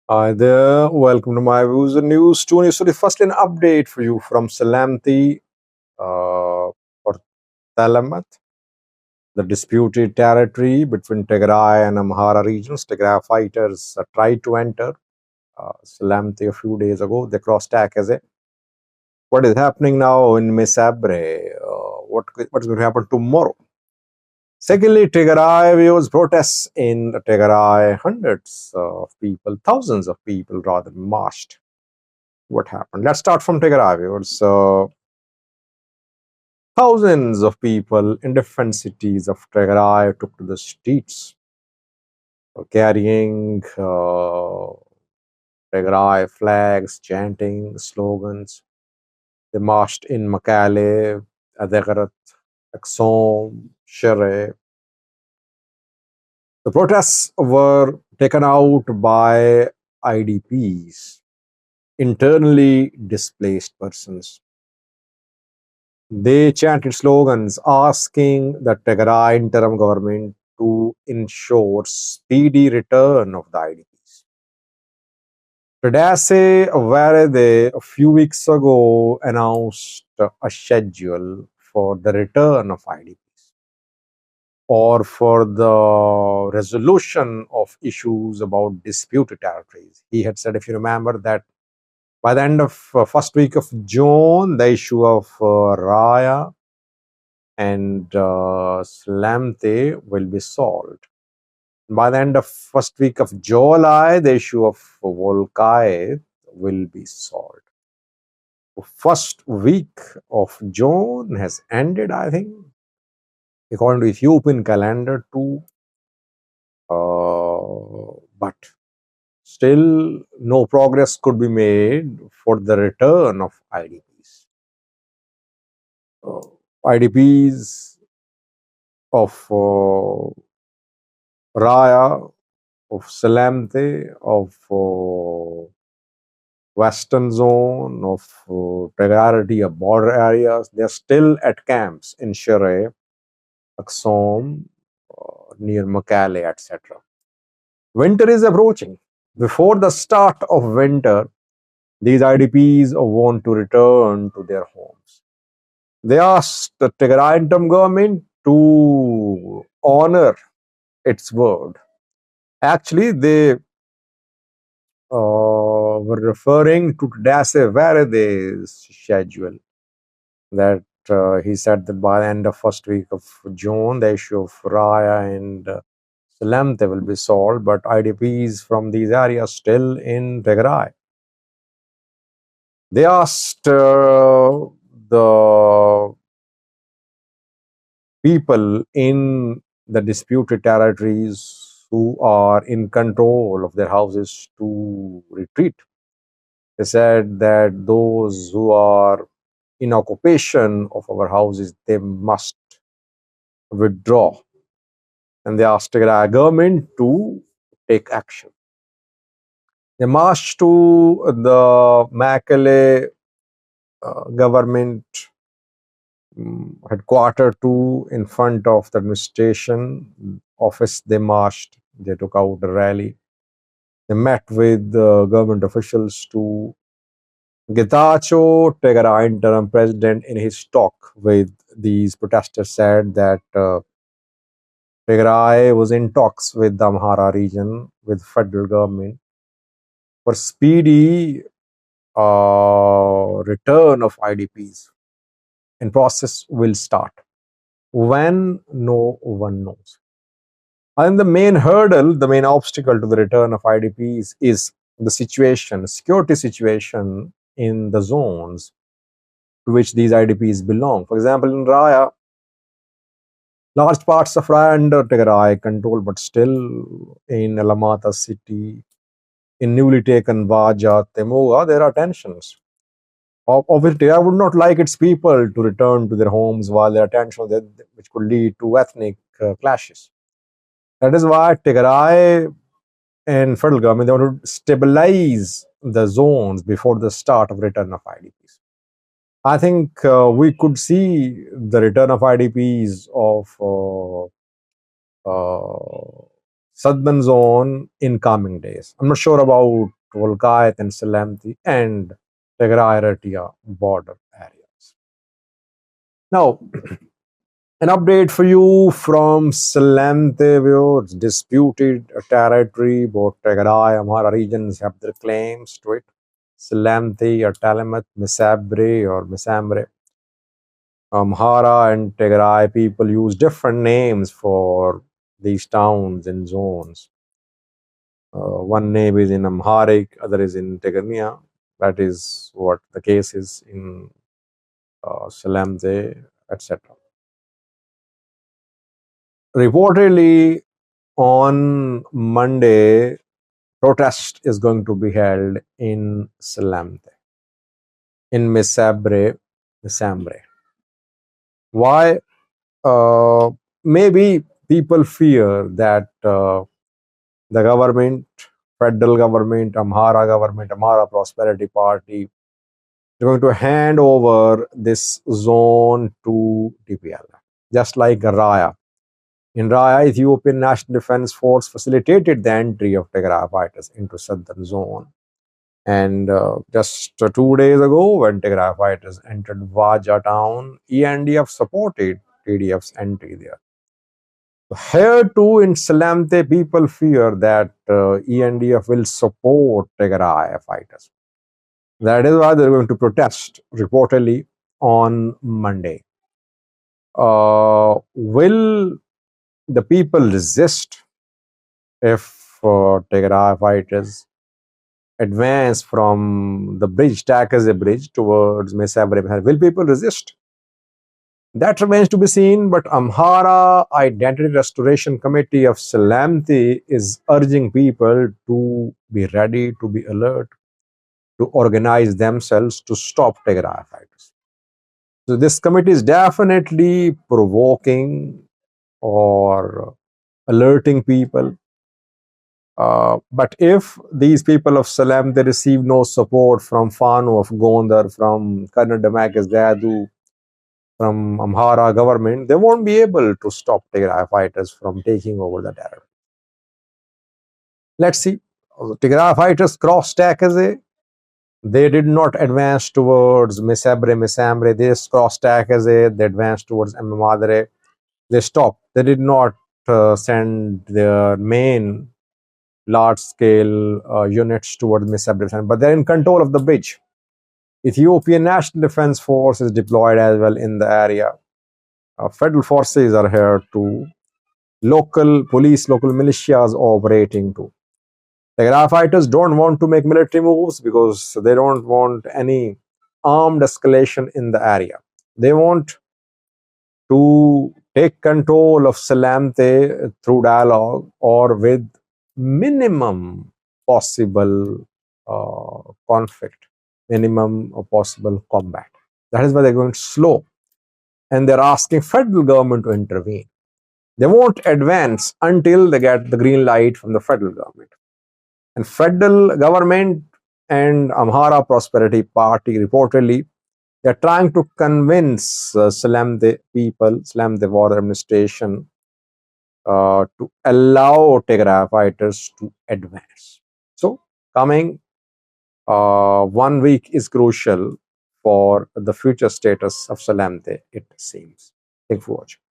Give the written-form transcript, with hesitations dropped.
Hi there, welcome to my views and news. Tune so firstly an update for you from Tselemti or Talamat, the disputed territory between Tigray and Amhara regions. Tigray fighters tried to enter Tselemti a few days ago. They crossed Takeze. What is happening now in Misabre? What's going to happen tomorrow? Secondly, Tigray views protests in Tigray. Hundreds of people, thousands of people rather, marched. What happened? Let's start from Tigray viewers. Thousands of people in different cities of Tigray took to the streets carrying Tigray flags, chanting slogans. They marched in Makale, Adegrat, Aksom, Shere. The protests were taken out by IDPs, internally displaced persons. They chanted slogans asking the Tigray interim government to ensure speedy return of the IDPs. Tadase Varede a few weeks ago announced a schedule for the return of IDPs or for the resolution of issues about disputed territories. He had said, if you remember, that by the end of first week of June, the issue of Raya and Tselemti will be solved. By the end of first week of July, the issue of Volcae will be solved. First week of June has ended, I think, according to Ethiopian calendar too. But still, no progress could be made for the return of IDPs. IDPs of Raya, of Salamte, of western zone, of priority of border areas. They're still at camps in Shere, Aksom, near Makale, etc. Winter is approaching. Before the start of winter, these IDPs want to return to their homes. They asked the Tigray government to honor its word. Actually, they were referring to Dase Varede's schedule that he said that by the end of first week of June, the issue of Raya and Salamte will be solved, but IDPs from these areas still in Tigray. They asked the people in the disputed territories who are in control of their houses to retreat. They said that those who are in occupation of our houses, they must withdraw. And they asked the government to take action. They marched to the Makale government headquarters too, in front of the administration office. They marched. They took out a rally. They met with the government officials to Getachew Tigray interim president in his talk with these protesters said that Tigray was in talks with the Amhara region with federal government for speedy return of IDPs, and process will start. When? No one knows. And the main hurdle, the main obstacle to the return of IDPs is the situation, security situation in the zones to which these IDPs belong. For example, in Raya, large parts of Raya under Tigray control, but still in Alamata city, in newly taken Vaja, Temuga, there are tensions. Obviously, I would not like its people to return to their homes while there are tensions which could lead to ethnic clashes. That is why Tigray and federal government, they want to stabilize the zones before the start of return of IDPs. I think we could see the return of IDPs of southern zone in coming days. I'm not sure about Volkayat and Tselemti and Tigray border areas. Now, an update for you from Tselemti, it's disputed territory. Both Tigray and Amhara regions have their claims to it. Tselemti or Talamat, Misabre or Misambre. Amhara and Tigray people use different names for these towns and zones. One name is in Amharic, other is in Tigrinya. That is what the case is in Salamze, etc. Reportedly, on Monday, protest is going to be held in Salamte, in Misambre. Why? Uh, Maybe people fear that the government, federal government, Amhara Prosperity Party, they're going to hand over this zone to TPLF, just like Raya. In Raya, Ethiopian National Defense Force facilitated the entry of Tigray fighters into southern zone. And just 2 days ago, when Tigray fighters entered Vaja town, ENDF supported TDF's entry there. Here too, in Salamte, people fear that ENDF will support Tigray fighters. That is why they're going to protest reportedly on Monday. Will the people resist if Tigray fighters advance from the bridge, Takaze bridge, towards Mesabre? Will people resist? That remains to be seen, but Amhara Identity Restoration Committee of Salamti is urging people to be ready, to be alert, to organize themselves to stop Tigray fighters. So this committee is definitely provoking or alerting people. But if these people of Salam, they receive no support from Fano of Gondar, from Karna Damakis Dadu, from Amhara government, they won't be able to stop Tigray fighters from taking over the territory. Let's see. Tigray fighters crossed Takaze. They did not advance towards Misambre. They just crossed Takaze. They advanced towards Madre. They stopped. They did not send their main large-scale units towards Misabre, but they're in control of the bridge. Ethiopian National Defense Force is deployed as well in the area. Federal forces are here too. Local police, local militias operating too. The Tigray fighters don't want to make military moves because they don't want any armed escalation in the area. They want to take control of Salamte through dialogue or with minimum possible conflict, minimum possible combat. That is why they're going slow. And they're asking federal government to intervene. They won't advance until they get the green light from the federal government. And federal government and Amhara Prosperity Party reportedly, they're trying to convince Salamte people, Salamte war administration, to allow Tigray fighters to advance. So, coming 1 week is crucial for the future status of Salamte, it seems. Thank you for watching.